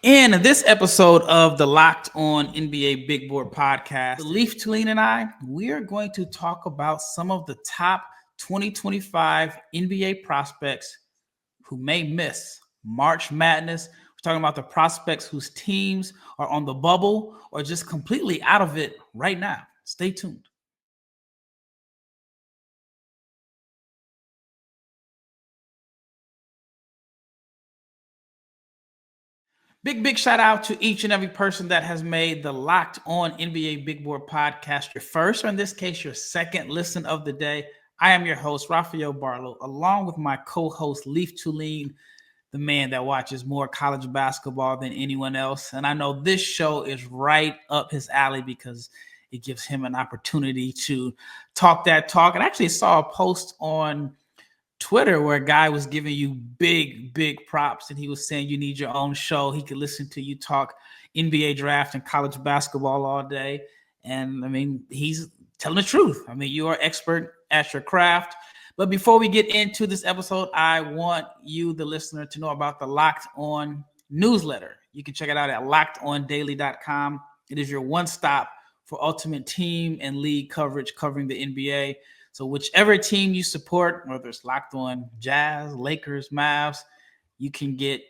In this episode of the Locked On NBA Big Board podcast, Leif, Thulin, and I, we are going to talk about some of the top 2025 NBA prospects who may miss March Madness. We're talking about the prospects whose teams are on the bubble or just completely out of it right now. Stay tuned. Big shout out to each and every person that has made the Locked On NBA Big Board podcast your first, or in this case, your second listen of the day. I am your host, Rafael Barlowe, along with my co-host, Leif, Thulin, the man that watches more college basketball than anyone else. And I know this show is right up his alley because it gives him an opportunity to talk that talk. And I actually saw a post on Twitter where a guy was giving you big props, and he was saying you need your own show. He could listen to you talk NBA draft and college basketball all day. And I mean, he's telling the truth. I mean, you are expert at your craft. But before we get into this episode, I want you, the listener, to know about the Locked On newsletter. You can check it out at lockedondaily.com. It is your one stop for ultimate team and league coverage covering the NBA. So whichever team you support, whether it's Locked On Jazz, Lakers, Mavs, you can get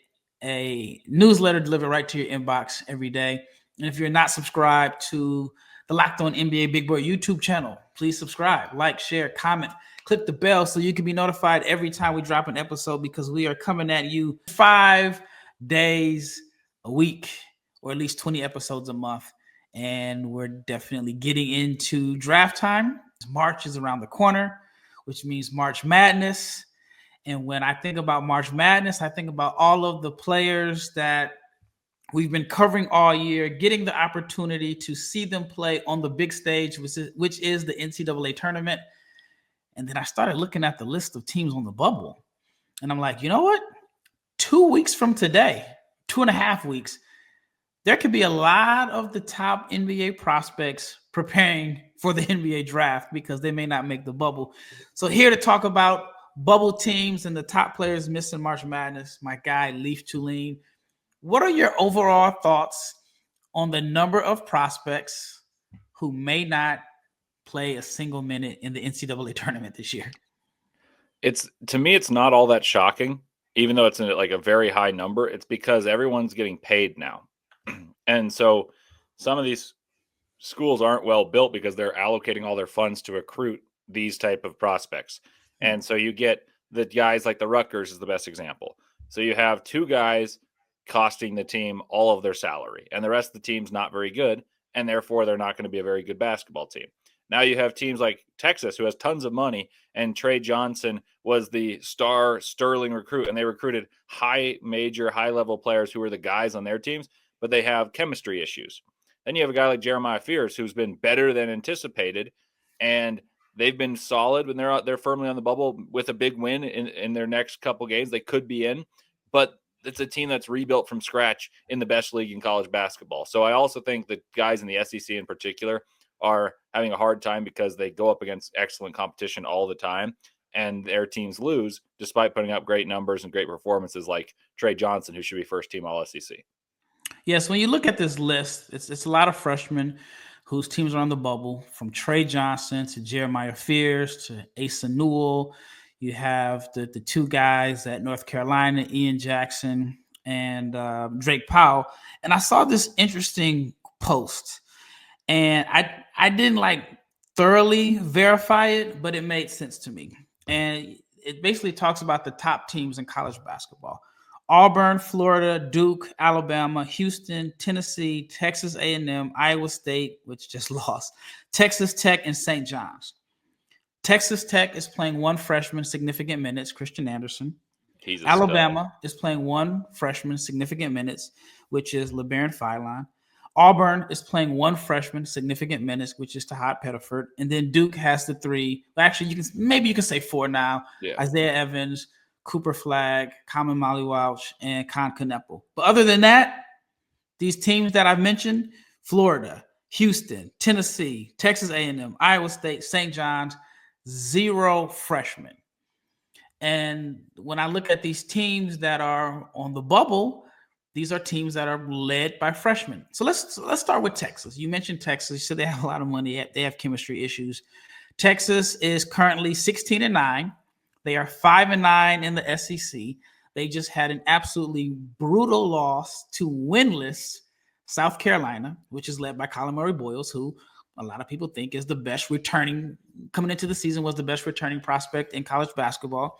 a newsletter delivered right to your inbox every day. And if you're not subscribed to the Locked On NBA Big Board YouTube channel, please subscribe, like, share, comment, click the bell so you can be notified every time we drop an episode, because we are coming at you 5 days a week, or at least 20 episodes a month. And we're definitely getting into draft time. March is around the corner, which means March Madness. And when I think about March Madness, I think about all of the players that we've been covering all year, getting the opportunity to see them play on the big stage, which is the NCAA tournament. And then I started looking at the list of teams on the bubble. And I'm like, you know what? 2 weeks from today, 2.5 weeks, there could be a lot of the top NBA prospects preparing for the NBA draft because they may not make the bubble. So here to talk about bubble teams and the top players missing March Madness, my guy, Leif, Thulin. What are your overall thoughts on the number of prospects who may not play a single minute in the NCAA tournament this year? To me, it's not all that shocking, even though it's like a very high number. It's because everyone's getting paid now. And so some of these schools aren't well built because they're allocating all their funds to recruit these type of prospects. And so you get the guys like the Rutgers is the best example. So you have two guys costing the team all of their salary, and the rest of the team's not very good, and therefore they're not going to be a very good basketball team. Now you have teams like Texas, who has tons of money, and Tre Johnson was the star sterling recruit, and they recruited high-level players who were the guys on their teams, but they have chemistry issues. Then you have a guy like Jeremiah Fears, who's been better than anticipated, and they've been solid when they're firmly on the bubble with a big win in their next couple games. They could be in, but it's a team that's rebuilt from scratch in the best league in college basketball. So I also think that guys in the SEC in particular are having a hard time because they go up against excellent competition all the time, and their teams lose despite putting up great numbers and great performances like Tre Johnson, who should be first team All SEC. Yes, when you look at this list, it's a lot of freshmen whose teams are on the bubble, from Tre Johnson to Jeremiah Fears to Asa Newell. You have the two guys at North Carolina, Ian Jackson and Drake Powell. And I saw this interesting post, and I didn't thoroughly verify it, but it made sense to me. And it basically talks about the top teams in college basketball: Auburn, Florida, Duke, Alabama, Houston, Tennessee, Texas A&M, Iowa State, which just lost, Texas Tech, and St. John's. Texas Tech is playing one freshman significant minutes, Christian Anderson. Alabama is playing one freshman significant minutes, which is LeBaron Philon. Auburn is playing one freshman significant minutes, which is Tahat Pettiford. And then Duke has the three. Actually, you can say four now. Yeah. Isaiah Evans, Cooper Flagg, Common Molly Welch, and Con Kneppel. But other than that, these teams that I've mentioned, Florida, Houston, Tennessee, Texas A&M, Iowa State, St. John's, 0 freshmen. And when I look at these teams that are on the bubble, These are teams that are led by freshmen. So let's start with Texas. You mentioned Texas. You said they have a lot of money. They have chemistry issues. Texas is currently 16-9. They are 5-9 in the SEC. They just had an absolutely brutal loss to winless South Carolina, which is led by Collin Murray-Boyles, who a lot of people think is the best returning, coming into the season, was the best returning prospect in college basketball.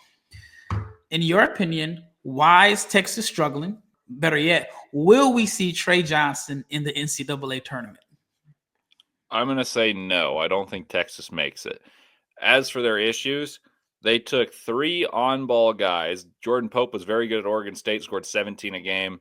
In your opinion, why is Texas struggling? Better yet, will we see Tre Johnson in the NCAA tournament? I'm going to say no. I don't think Texas makes it. As for their issues, they took 3 on-ball guys. Jordan Pope was very good at Oregon State, scored 17 a game,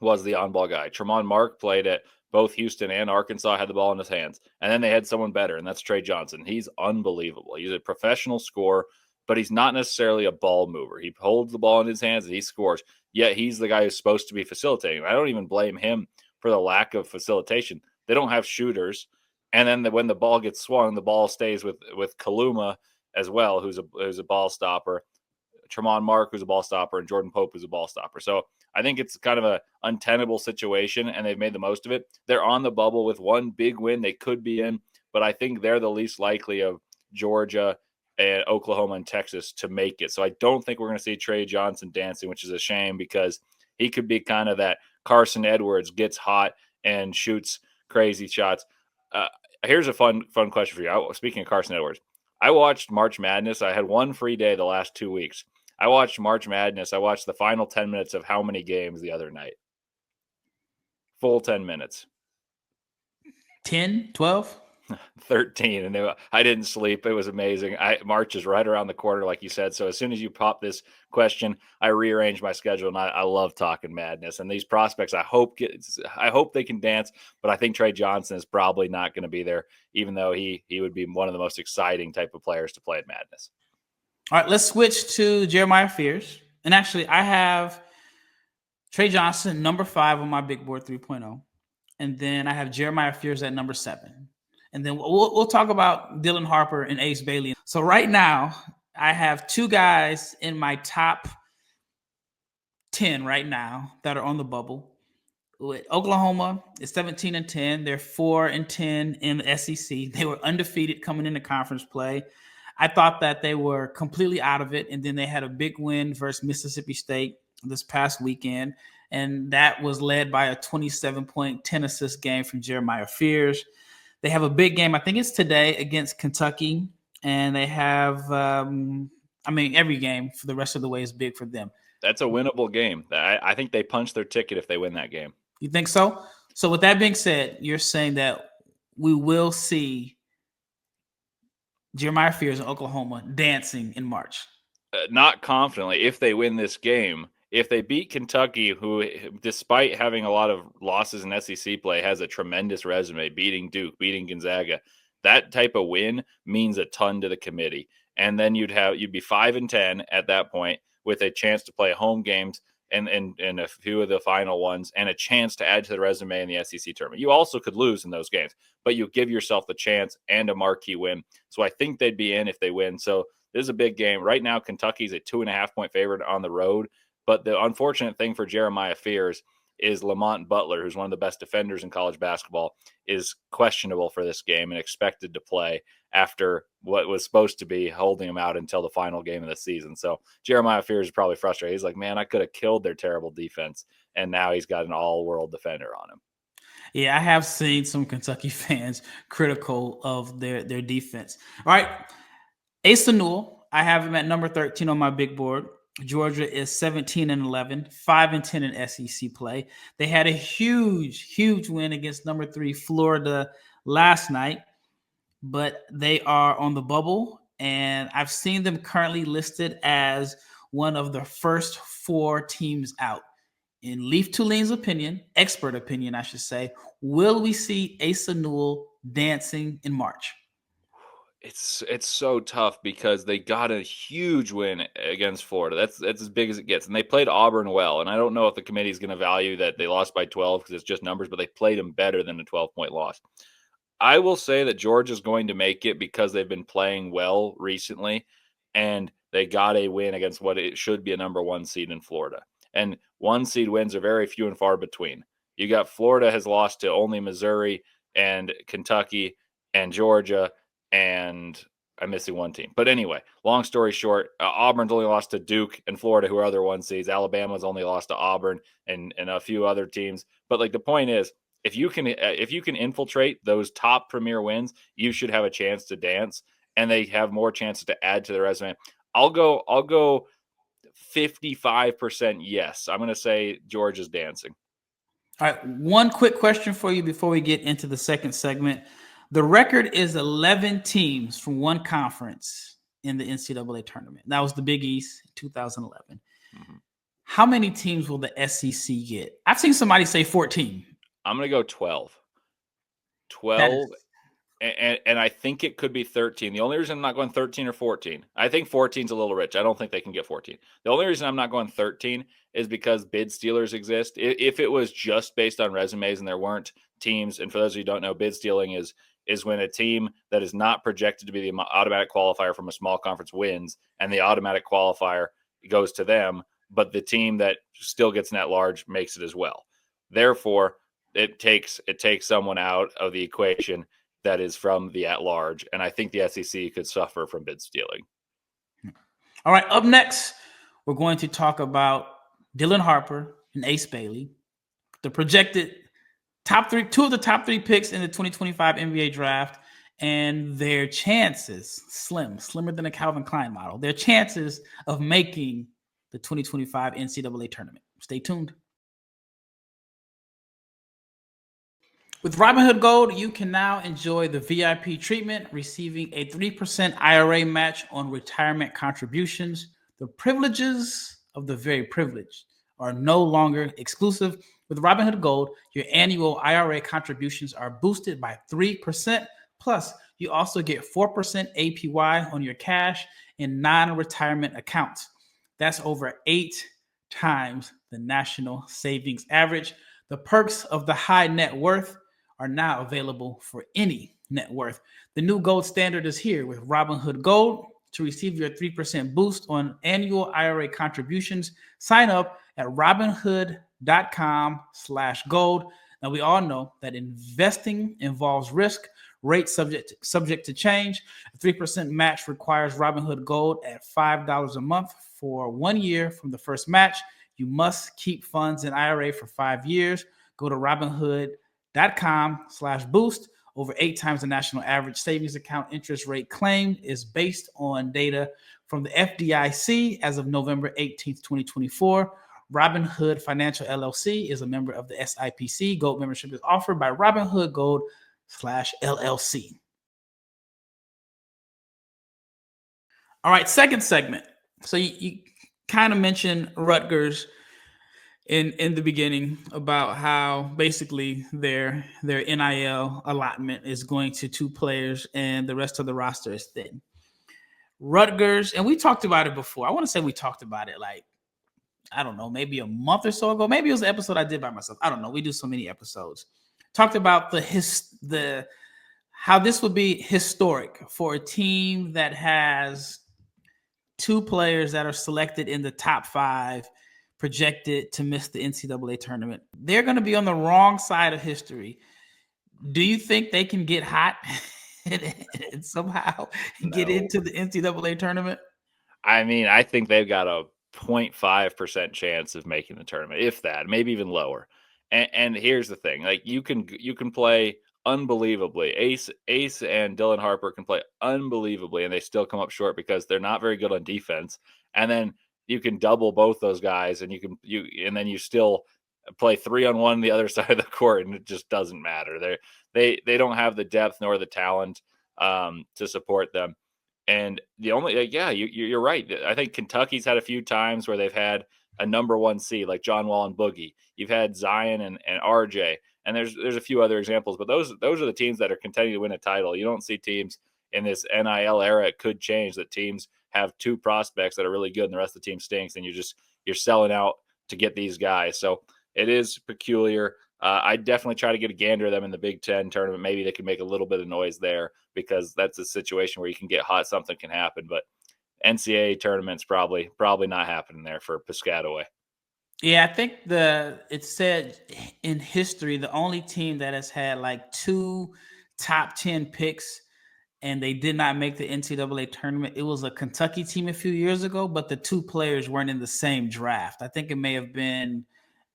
was the on-ball guy. Tremont Mark played at both Houston and Arkansas, had the ball in his hands. And then they had someone better, and that's Tre Johnson. He's unbelievable. He's a professional scorer, but he's not necessarily a ball mover. He holds the ball in his hands and he scores, yet he's the guy who's supposed to be facilitating. I don't even blame him for the lack of facilitation. They don't have shooters. And then when the ball gets swung, the ball stays with Kaluma as well, who's a ball stopper, Tremont Mark, who's a ball stopper, and Jordan Pope, who's a ball stopper. So I think it's kind of a untenable situation, and they've made the most of it. They're on the bubble with one big win they could be in, but I think they're the least likely of Georgia and Oklahoma and Texas to make it. So I don't think we're going to see Tre Johnson dancing, which is a shame because he could be kind of that Carson Edwards, gets hot and shoots crazy shots. Here's a fun question for you. Speaking of Carson Edwards, I watched March Madness. I had one free day the last 2 weeks. I watched March Madness. I watched the final 10 minutes of how many games the other night? Full 10 minutes. 10, 12? 13. And I didn't sleep. It was amazing. March is right around the corner, like you said. So as soon as you pop this question, I rearranged my schedule, and I love talking Madness. And these prospects, I hope they can dance, but I think Tre Johnson is probably not going to be there, even though he would be one of the most exciting type of players to play at Madness. All right, let's switch to Jeremiah Fears. And actually, I have Tre Johnson, number 5 on my big board 3.0. And then I have Jeremiah Fears at number 7. And then we'll talk about Dylan Harper and Ace Bailey. So right now, I have 2 guys in my top 10 right now that are on the bubble. With Oklahoma is 17-10. They're 4-10 in the SEC. They were undefeated coming into conference play. I thought that they were completely out of it, and then they had a big win versus Mississippi State this past weekend, and that was led by a 27-point, 10-assist game from Jeremiah Fears. They have a big game, I think it's today, against Kentucky, and they have, every game for the rest of the way is big for them. That's a winnable game. I think they punch their ticket if they win that game. You think so? So with that being said, you're saying that we will see Jeremiah Fears in Oklahoma dancing in March? Not confidently. If they win this game, if they beat Kentucky, who, despite having a lot of losses in SEC play, has a tremendous resume, beating Duke, beating Gonzaga, that type of win means a ton to the committee. And then you'd be 5-10 at that point, with a chance to play home games and a few of the final ones, and a chance to add to the resume in the SEC tournament. You also could lose in those games, but you give yourself the chance and a marquee win. So I think they'd be in if they win. So this is a big game. Right now, Kentucky's a 2.5-point favorite on the road. But the unfortunate thing for Jeremiah Fears is Lamont Butler, who's one of the best defenders in college basketball, is questionable for this game and expected to play after what was supposed to be holding him out until the final game of the season. So Jeremiah Fears is probably frustrated. He's like, man, I could have killed their terrible defense, and now he's got an all-world defender on him. Yeah, I have seen some Kentucky fans critical of their defense. All right, Asa Newell, I have him at number 13 on my big board. Georgia is 17-11, 5-10 in SEC play. They had a huge win against number 3 Florida last night, but they are on the bubble, and I've seen them currently listed as one of the first 4 teams out. In Leif Thulin's opinion, expert opinion, I should say, will we see Asa Newell dancing in March? It's so tough because they got a huge win against Florida. That's as big as it gets. And they played Auburn well. And I don't know if the committee is going to value that they lost by 12 because it's just numbers, but they played them better than a 12-point loss. I will say that Georgia's going to make it because they've been playing well recently, and they got a win against what it should be a number 1 seed in Florida. And 1 seed wins are very few and far between. You got Florida has lost to only Missouri and Kentucky and Georgia, and I'm missing one team. But anyway, long story short, Auburn's only lost to Duke and Florida, who are other 1 seeds. Alabama's only lost to Auburn and a few other teams. But like the point is, if you can infiltrate those top premier wins, you should have a chance to dance, and they have more chances to add to their resume. I'll go 55% yes. I'm going to say Georgia's dancing. All right, one quick question for you before we get into the second segment. The record is 11 teams from one conference in the NCAA tournament. That was the Big East in 2011. Mm-hmm. How many teams will the SEC get? I've seen somebody say 14. I'm going to go 12. 12, and I think it could be 13. The only reason I'm not going 13 or 14, I think 14 is a little rich. I don't think they can get 14. The only reason I'm not going 13 is because bid stealers exist. If it was just based on resumes and there weren't teams, and for those of you who don't know, bid stealing is when a team that is not projected to be the automatic qualifier from a small conference wins, and the automatic qualifier goes to them, but the team that still gets an at-large makes it as well. Therefore, it takes someone out of the equation that is from the at-large, and I think the SEC could suffer from bid stealing. All right, up next, we're going to talk about Dylan Harper and Ace Bailey, the projected two of the top 3 picks in the 2025 NBA draft, and their chances, slimmer than a Calvin Klein model, their chances of making the 2025 NCAA tournament. Stay tuned. With Robinhood Gold, you can now enjoy the VIP treatment, receiving a 3% IRA match on retirement contributions. The privileges of the very privileged are no longer exclusive. With Robinhood Gold, your annual IRA contributions are boosted by 3%. Plus, you also get 4% APY on your cash in non-retirement accounts. That's over 8 times the national savings average. The perks of the high net worth are now available for any net worth. The new gold standard is here with Robinhood Gold. To receive your 3% boost on annual IRA contributions, sign up at robinhood.com/gold. Now, we all know that investing involves risk, rate subject to change. A 3% match requires Robinhood Gold at $5 a month for 1 year from the first match. You must keep funds in IRA for 5 years. Go to robinhood.com/boost. Over 8 times the national average savings account interest rate claimed is based on data from the FDIC as of November 18th, 2024. Robinhood Financial LLC is a member of the SIPC. Gold membership is offered by Robinhood Gold/LLC. All right, second segment. So you kind of mentioned Rutgers in the beginning about how basically their NIL allotment is going to 2 players and the rest of the roster is thin. Rutgers, and we talked about it before. I want to say we talked about it like, I don't know, maybe a month or so ago. Maybe it was an episode I did by myself. I don't know. We do so many episodes. Talked about how this would be historic for a team that has 2 players that are selected in the top 5 projected to miss the NCAA tournament. They're going to be on the wrong side of history. Do you think they can get hot and somehow get into the NCAA tournament? I mean, I think they've got a 0.5% chance of making the tournament, if that, maybe even lower. And here's the thing: like you can play unbelievably. Ace and Dylan Harper can play unbelievably, and they still come up short because they're not very good on defense. And then you can double both those guys, and then you still play 3-on-1 the other side of the court, and it just doesn't matter. They don't have the depth nor the talent to support them. And the only you're right. I think Kentucky's had a few times where they've had a number 1 seed like John Wall and Boogie. You've had Zion and RJ, and there's a few other examples, but those are the teams that are contending to win a title. You don't see teams in this NIL era. It could change that teams have 2 prospects that are really good and the rest of the team stinks, and you're selling out to get these guys. So it is peculiar. I definitely try to get a gander of them in the Big Ten tournament. Maybe they can make a little bit of noise there because that's a situation where you can get hot. Something can happen, but NCAA tournament's probably not happening there for Piscataway. Yeah, I think it said in history the only team that has had like 2 top 10 picks and they did not make the NCAA tournament. It was a Kentucky team a few years ago, but the 2 players weren't in the same draft. I think it may have been,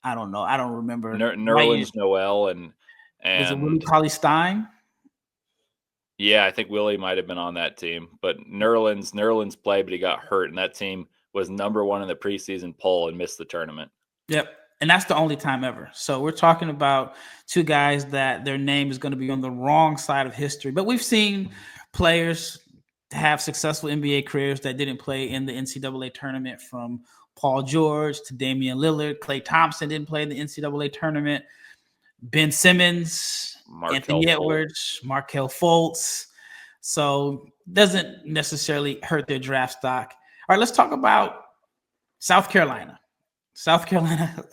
I don't know, I don't remember. Nerlens Noel Was it Willie and Cauley-Stein? yeah, I think Willie might have been on that team, but Nerlens played, but he got hurt, and that team was number 1 in the preseason poll and missed the tournament. Yep. And that's the only time ever. So we're talking about 2 guys that their name is going to be on the wrong side of history. But we've seen players have successful NBA careers that didn't play in the NCAA tournament, from Paul George to Damian Lillard. Klay Thompson didn't play in the NCAA tournament. Ben Simmons, Anthony Edwards, Markelle Fultz. So doesn't necessarily hurt their draft stock. All right, let's talk about South Carolina. South Carolina,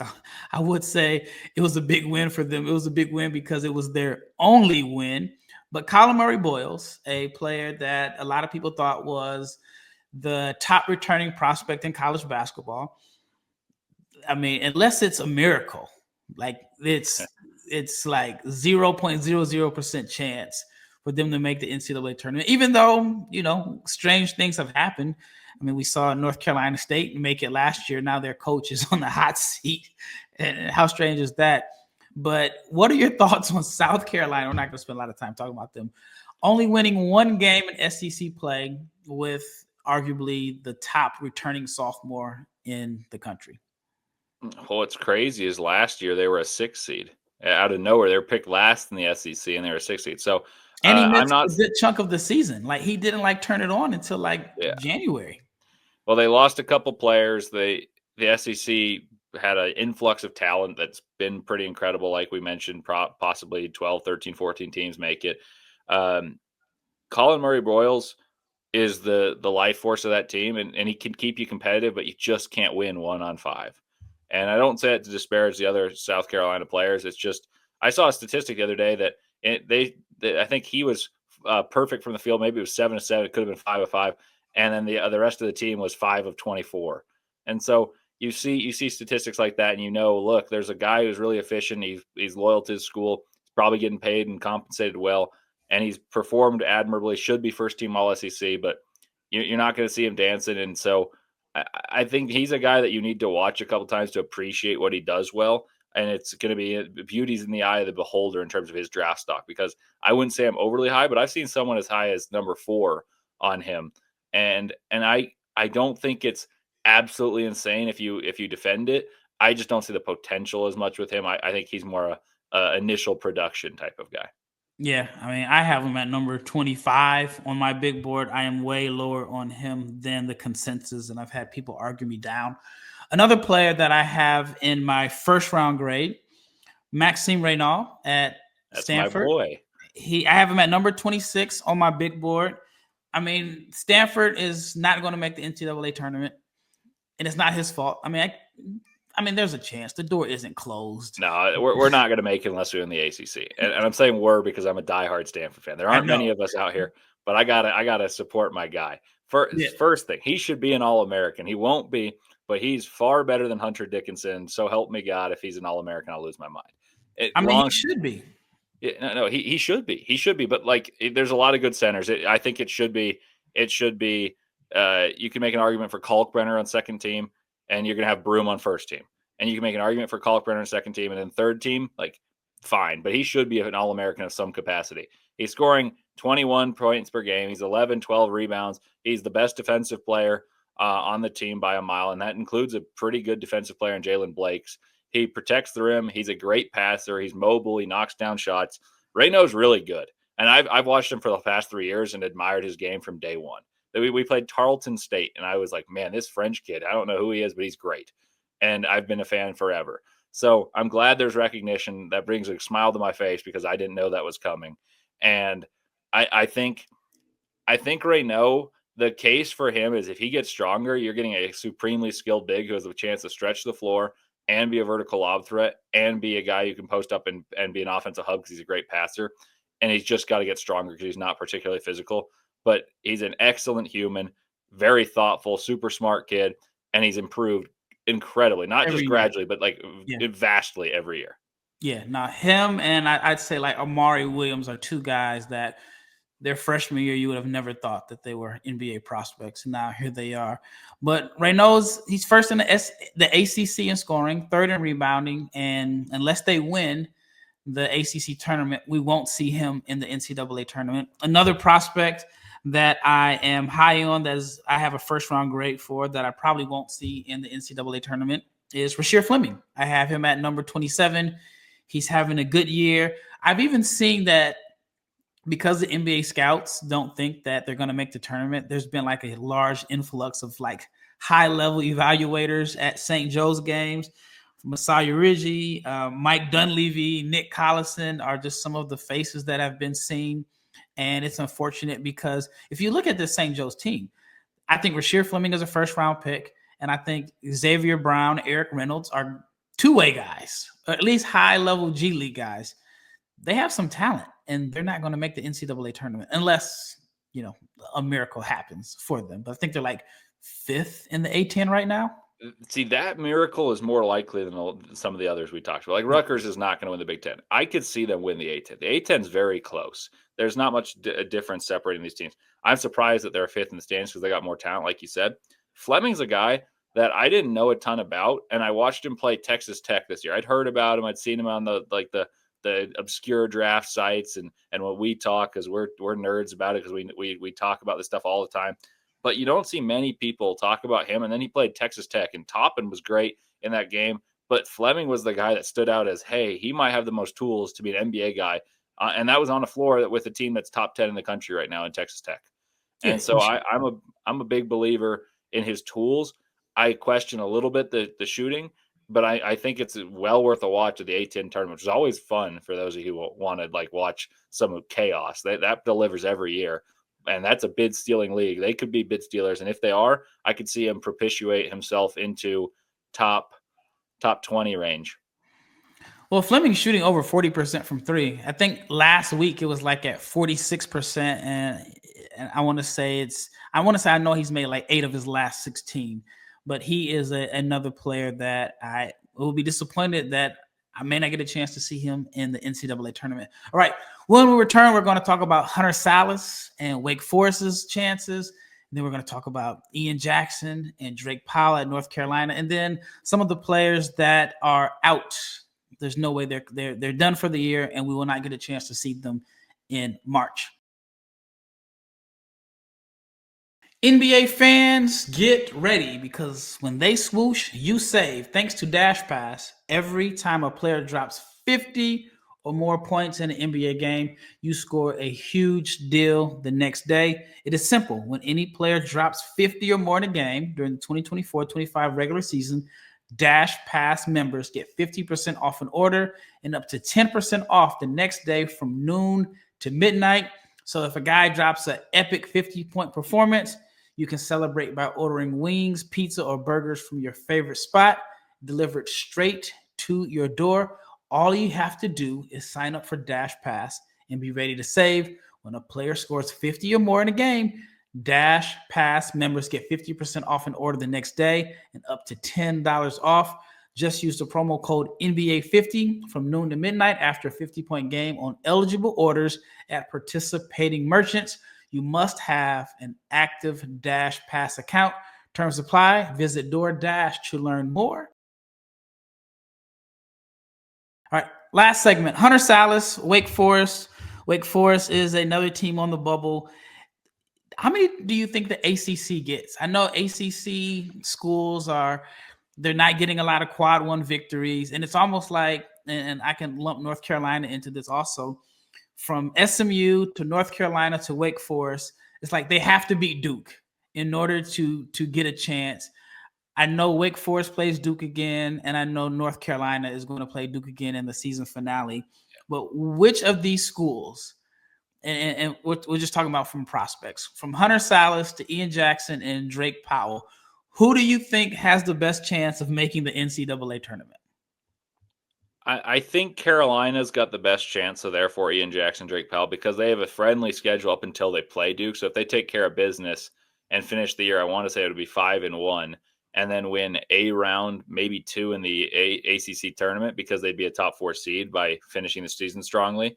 I would say it was a big win for them. It was a big win because it was their only win. But Collin Murray-Boyles, a player that a lot of people thought was the top returning prospect in college basketball. I mean, unless it's a miracle, like it's like 0.00% chance for them to make the NCAA tournament, even though, strange things have happened. I mean, we saw North Carolina State make it last year. Now their coach is on the hot seat. And how strange is that? But what are your thoughts on South Carolina? We're not going to spend a lot of time talking about them. Only winning 1 game in SEC play with arguably the top returning sophomore in the country. Well, what's crazy is last year they were a 6 seed. Out of nowhere, they were picked last in the SEC, and they were a 6 seed. So, and he missed a good chunk of the season. Like, he didn't turn it on until January. Well, they lost a couple players. The SEC had an influx of talent that's been pretty incredible. Like we mentioned, possibly 12, 13, 14 teams make it. Collin Murray-Boyles is the life force of that team, and he can keep you competitive, but you just can't win 1-on-5. And I don't say it to disparage the other South Carolina players. It's just, I saw a statistic the other day that I think he was perfect from the field. Maybe it was 7 of 7. It could have been 5 of 5. And then the rest of the team was 5 of 24. And so you see statistics like that, and look, there's a guy who's really efficient. He's loyal to his school. He's probably getting paid and compensated well, and he's performed admirably. Should be first team All SEC, but you're not going to see him dancing. And so I think he's a guy that you need to watch a couple times to appreciate what he does well. And it's going to be beauty's in the eye of the beholder in terms of his draft stock, because I wouldn't say I'm overly high, but I've seen someone as high as number 4 on him. And I don't think it's absolutely insane if you defend it. I just don't see the potential as much with him. I think he's more a initial production type of guy. Yeah, I mean, I have him at number 25 on my big board. I am way lower on him than the consensus, and I've had people argue me down. Another player that I have in my first round grade, Maxime Raynaud at Stanford. My boy. I have him at number 26 on my big board. I mean, Stanford is not going to make the NCAA tournament, and it's not his fault. I mean, there's a chance. The door isn't closed. No, we're not going to make it unless we win the ACC. And I'm saying we're because I'm a diehard Stanford fan. There aren't many of us out here, but I gotta support my guy. First thing, he should be an All-American. He won't be, but he's far better than Hunter Dickinson. So help me God, if he's an All-American, I'll lose my mind. He should be. Yeah, no, he should be. He should be. But there's a lot of good centers. I think it should be. It should be. You can make an argument for Kalkbrenner on second team, and you're going to have Broom on first team. And you can make an argument for Kalkbrenner on second team, and then third team, fine. But he should be an All-American of some capacity. He's scoring 21 points per game. He's 11, 12 rebounds. He's the best defensive player on the team by a mile, and that includes a pretty good defensive player in Jalen Blakes. He protects the rim. He's a great passer. He's mobile. He knocks down shots. Raynaud's really good. And I've watched him for the past 3 years and admired his game from day one. We played Tarleton State, and I was like, man, this French kid, I don't know who he is, but he's great. And I've been a fan forever. So I'm glad there's recognition. That brings a smile to my face because I didn't know that was coming. And I think Raynaud, the case for him is if he gets stronger, you're getting a supremely skilled big who has a chance to stretch the floor and be a vertical lob threat and be a guy who can post up and be an offensive hub because he's a great passer. And he's just got to get stronger because he's not particularly physical. But he's an excellent human, very thoughtful, super smart kid, and he's improved incredibly, not Every just year. gradually, but like Yeah. vastly every year. Yeah, now him and I'd say like Amari Williams are two guys that their freshman year you would have never thought that they were NBA prospects. And now here they are. But Raynaud's he's first in the ACC in scoring, third in rebounding, and unless they win the ACC tournament, we won't see him in the NCAA tournament. Another prospect that I am high on, I have a first round grade for, that I probably won't see in the NCAA tournament, is Rasheer Fleming. I have him at number 27. He's having a good year. I've even seen that because the NBA scouts don't think that they're going to make the tournament, there's been like a large influx of like high level evaluators at St. Joe's games. Masai Ujiri, Mike Dunleavy, Nique Collison are just some of the faces that have been seen. And it's unfortunate because if you look at this St. Joe's team, I think Rasheer Fleming is a first round pick. And I think Xavier Brown, Eric Reynolds are two-way guys, or at least high-level G League guys. They have some talent, and they're not going to make the NCAA tournament unless, a miracle happens for them. But I think they're like 5th in the A-10 right now. See, that miracle is more likely than some of the others we talked about. Like Rutgers is not going to win the Big Ten. I could see them win the A-10. The A-10 is very close. There's not much difference separating these teams. I'm surprised that they're 5th in the standings because they got more talent, like you said. Fleming's a guy that I didn't know a ton about, and I watched him play Texas Tech this year. I'd heard about him. I'd seen him on the obscure draft sites and what we talk, because we're nerds about it, because we talk about this stuff all the time. But you don't see many people talk about him. And then he played Texas Tech, and Toppin was great in that game. But Fleming was the guy that stood out as, hey, he might have the most tools to be an NBA guy. And that was on the floor with a team that's top 10 in the country right now in Texas Tech. And so I'm a big believer in his tools. I question a little bit the shooting, but I think it's well worth a watch of the A-10 tournament, which is always fun for those of you who want to watch some chaos. That delivers every year. And that's a bid stealing league. They could be bid stealers. And if they are, I could see him propitiate himself into top 20 range. Well, Fleming's shooting over 40% from three. I think last week it was like at 46%. And I want to say I know he's made like 8 of his last 16, but he is another player that I will be disappointed that I may not get a chance to see him in the NCAA tournament. All right. When we return, we're going to talk about Hunter Sallis and Wake Forest's chances. And then we're going to talk about Ian Jackson and Drake Powell at North Carolina. And then some of the players that are out. There's no way they're done for the year, and we will not get a chance to see them in March. NBA fans, get ready, because when they swoosh, you save. Thanks to Dash Pass, every time a player drops 50 or more points in an NBA game, you score a huge deal the next day. It is simple. When any player drops 50 or more in a game during the 2024-25 regular season, Dash Pass members get 50% off an order and up to 10% off the next day from noon to midnight. So if a guy drops an epic 50-point performance, you can celebrate by ordering wings, pizza, or burgers from your favorite spot, delivered straight to your door. All you have to do is sign up for Dash Pass and be ready to save. When a player scores 50 or more in a game, Dash Pass members get 50% off an order the next day and up to $10 off. Just use the promo code NBA50 from noon to midnight after a 50-point game on eligible orders at participating merchants. You must have an active Dash Pass account. Terms apply. Visit DoorDash to learn more. All right, last segment. Hunter Sallis, Wake Forest. Wake Forest is another team on the bubble. How many do you think the ACC gets? I know ACC schools they're not getting a lot of quad one victories. And it's almost like, and I can lump North Carolina into this also, from SMU to North Carolina to Wake Forest, it's like they have to beat Duke in order to get a chance. I know Wake Forest plays Duke again, and I know North Carolina is going to play Duke again in the season finale. But which of these schools, and we're just talking about from prospects, from Hunter Sallis to Ian Jackson and Drake Powell, who do you think has the best chance of making the NCAA tournament? I think Carolina's got the best chance, so therefore Ian Jackson, Drake Powell, because they have a friendly schedule up until they play Duke. So if they take care of business and finish the year, I want to say it would be 5-1. and then win a round, maybe two in the ACC tournament because they'd be a top 4 seed by finishing the season strongly,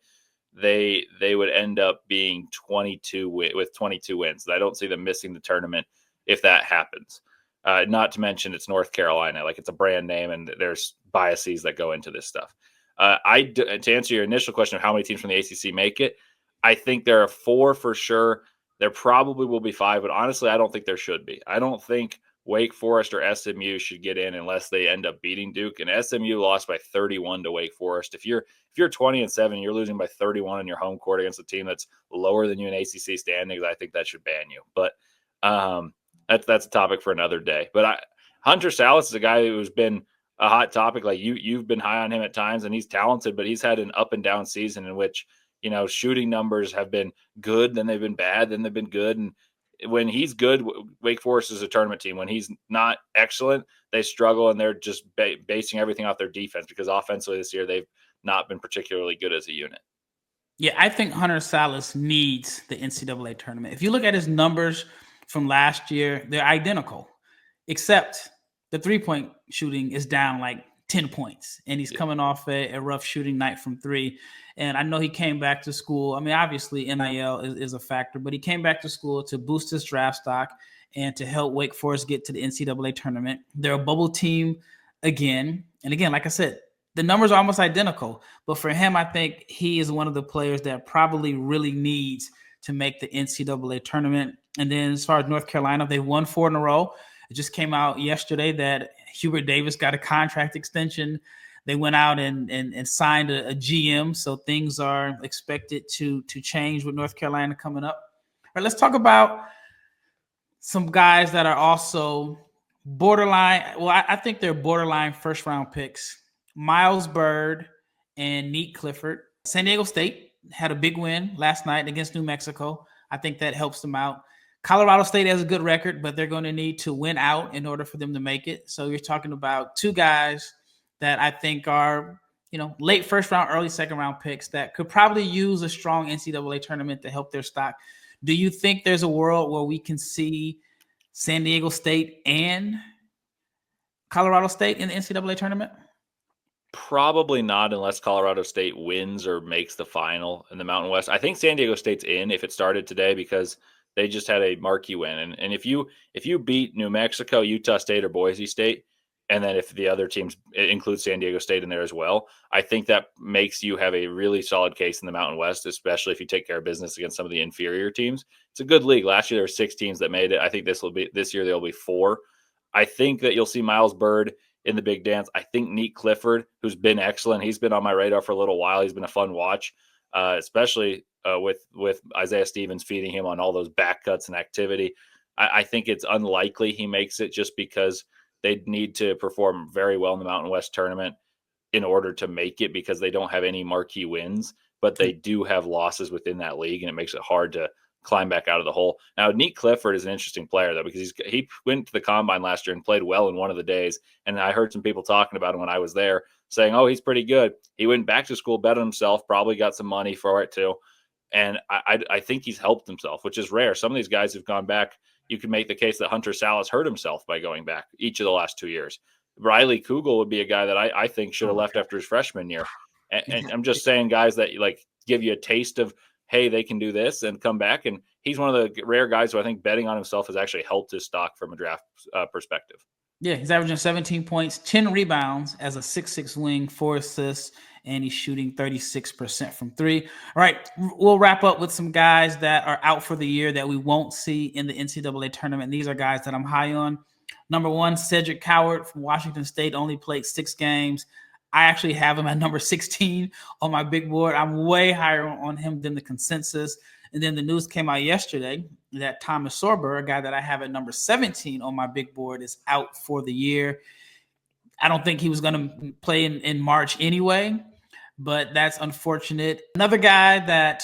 they would end up being 22 with 22 wins. I don't see them missing the tournament if that happens. Not to mention it's North Carolina, like it's a brand name, and there's biases that go into this stuff. To answer your initial question of how many teams from the ACC make it, I think there are 4 for sure. There probably will be 5, but honestly, I don't think there should be. I don't think Wake Forest or SMU should get in unless they end up beating Duke. And SMU lost by 31 to Wake Forest. If you're 20-7, you're losing by 31 in your home court against a team that's lower than you in ACC standings, I think that should ban you. But that's a topic for another day. But Hunter Sallis is a guy who's been a hot topic. Like you've been high on him at times, and he's talented, but he's had an up and down season in which, shooting numbers have been good, then they've been bad, then they've been good. And when he's good, Wake Forest is a tournament team. When he's not excellent, they struggle, and they're just basing everything off their defense because offensively this year they've not been particularly good as a unit. Yeah, I think Hunter Sallis needs the NCAA tournament. If you look at his numbers from last year, they're identical, except the three-point shooting is down like 10 points, and he's coming off a rough shooting night from 3. And I know he came back to school. I mean, obviously NIL is a factor, but he came back to school to boost his draft stock and to help Wake Forest get to the NCAA tournament. They're a bubble team again. And again, like I said, the numbers are almost identical. But for him, I think he is one of the players that probably really needs to make the NCAA tournament. And then as far as North Carolina, they won 4 in a row. It just came out yesterday that Hubert Davis got a contract extension. They went out and signed a GM, so things are expected to change with North Carolina coming up. All right, let's talk about some guys that are also borderline. Well, I think they're borderline first-round picks. Miles Byrd and Nique Clifford. San Diego State had a big win last night against New Mexico. I think that helps them out. Colorado State has a good record, but they're going to need to win out in order for them to make it. So you're talking about 2 guys that I think are, late first round, early second round picks that could probably use a strong NCAA tournament to help their stock. Do you think there's a world where we can see San Diego State and Colorado State in the NCAA tournament? Probably not unless Colorado State wins or makes the final in the Mountain West. I think San Diego State's in if it started today because they just had a marquee win. And if you beat New Mexico, Utah State, or Boise State, and then if the other teams include San Diego State in there as well, I think that makes you have a really solid case in the Mountain West, especially if you take care of business against some of the inferior teams. It's a good league. Last year there were 6 teams that made it. I think this year there'll be 4. I think that you'll see Miles Byrd in the big dance. I think Nique Clifford, who's been excellent, he's been on my radar for a little while. He's been a fun watch, especially with Isaiah Stevens feeding him on all those back cuts and activity. I think it's unlikely he makes it just because they'd need to perform very well in the Mountain West tournament in order to make it because they don't have any marquee wins, but they do have losses within that league, and it makes it hard to climb back out of the hole. Now, Nique Clifford is an interesting player, though, because he went to the Combine last year and played well in one of the days, and I heard some people talking about him when I was there saying, oh, he's pretty good. He went back to school, bet on himself, probably got some money for it too, and I think he's helped himself, which is rare. Some of these guys who've gone back, you can make the case that Hunter Sallis hurt himself by going back each of the last 2 years. Riley Kugel would be a guy that I think should have left after his freshman year. And I'm just saying guys that like give you a taste of, hey, they can do this and come back. And he's one of the rare guys who I think betting on himself has actually helped his stock from a draft perspective. Yeah, he's averaging 17 points, 10 rebounds as a 6'6" wing, 4 assists, and he's shooting 36% from 3. All right, we'll wrap up with some guys that are out for the year that we won't see in the NCAA tournament. These are guys that I'm high on. Number 1, Cedric Coward from Washington State, only played 6 games. I actually have him at number 16 on my big board. I'm way higher on him than the consensus. And then the news came out yesterday that Thomas Sorber, a guy that I have at number 17 on my big board, is out for the year. I don't think he was going to play in March anyway, but that's unfortunate. Another guy that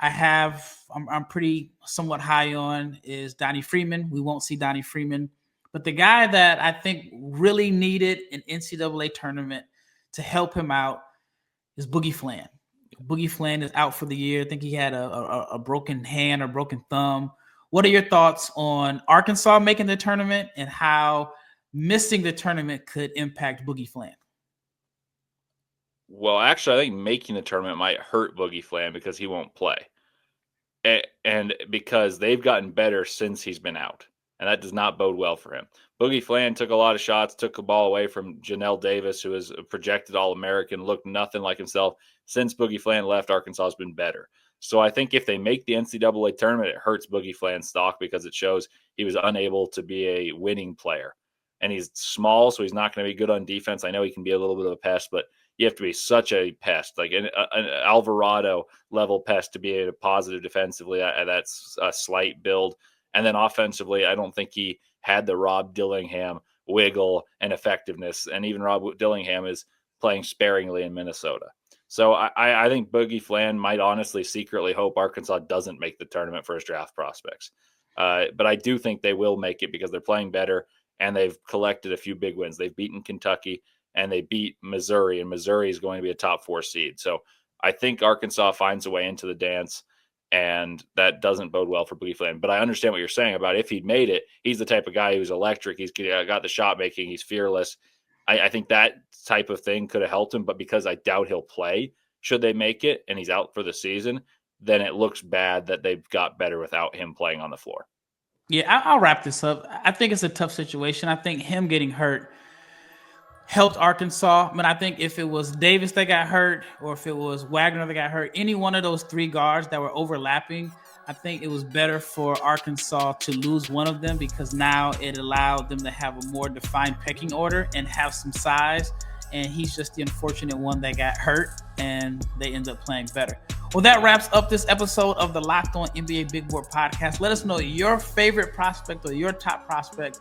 I have, I'm pretty somewhat high on is Donnie Freeman. We won't see Donnie Freeman. But the guy that I think really needed an NCAA tournament to help him out is Boogie Fland. Boogie Fland is out for the year. I think he had a broken hand or broken thumb. What are your thoughts on Arkansas making the tournament and how missing the tournament could impact Boogie Fland? Well, actually, I think making the tournament might hurt Boogie Fland because he won't play. And because they've gotten better since he's been out. And that does not bode well for him. Boogie Fland took a lot of shots, took the ball away from Janelle Davis, who is a projected All-American, looked nothing like himself. Since Boogie Fland left, Arkansas has been better. So I think if they make the NCAA tournament, it hurts Boogie Fland's stock because it shows he was unable to be a winning player. And he's small, so he's not going to be good on defense. I know he can be a little bit of a pest, but you have to be such a pest, like an Alvarado-level pest to be a positive defensively. That's a slight build. And then offensively, I don't think he had the Rob Dillingham wiggle and effectiveness. And even Rob Dillingham is playing sparingly in Minnesota. So I think Boogie Fland might honestly secretly hope Arkansas doesn't make the tournament for his draft prospects. But I do think they will make it because they're playing better and they've collected a few big wins. They've beaten Kentucky and they beat Missouri, and Missouri is going to be a top 4 seed. So I think Arkansas finds a way into the dance. And that doesn't bode well for Boogie Fland. But I understand what you're saying about if he'd made it, he's the type of guy who's electric. He's got the shot making. He's fearless. I think that type of thing could have helped him. But because I doubt he'll play, should they make it and he's out for the season, then it looks bad that they've got better without him playing on the floor. Yeah, I'll wrap this up. I think it's a tough situation. I think him getting hurt helped Arkansas. But I think if it was Davis that got hurt or if it was Wagner that got hurt, any one of those 3 guards that were overlapping, I think it was better for Arkansas to lose one of them because now it allowed them to have a more defined pecking order and have some size. And he's just the unfortunate one that got hurt and they end up playing better. Well, that wraps up this episode of the Locked On NBA Big Board podcast. Let us know your favorite prospect or your top prospect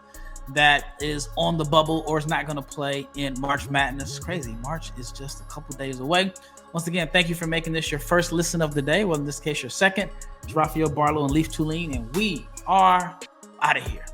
that is on the bubble or is not going to play in March Madness. Crazy. March is just a couple days away. Once again, thank you for making this your first listen of the day. Well, in this case, your second. It's Rafael, Barlowe, and Leif Thulin, and we are out of here.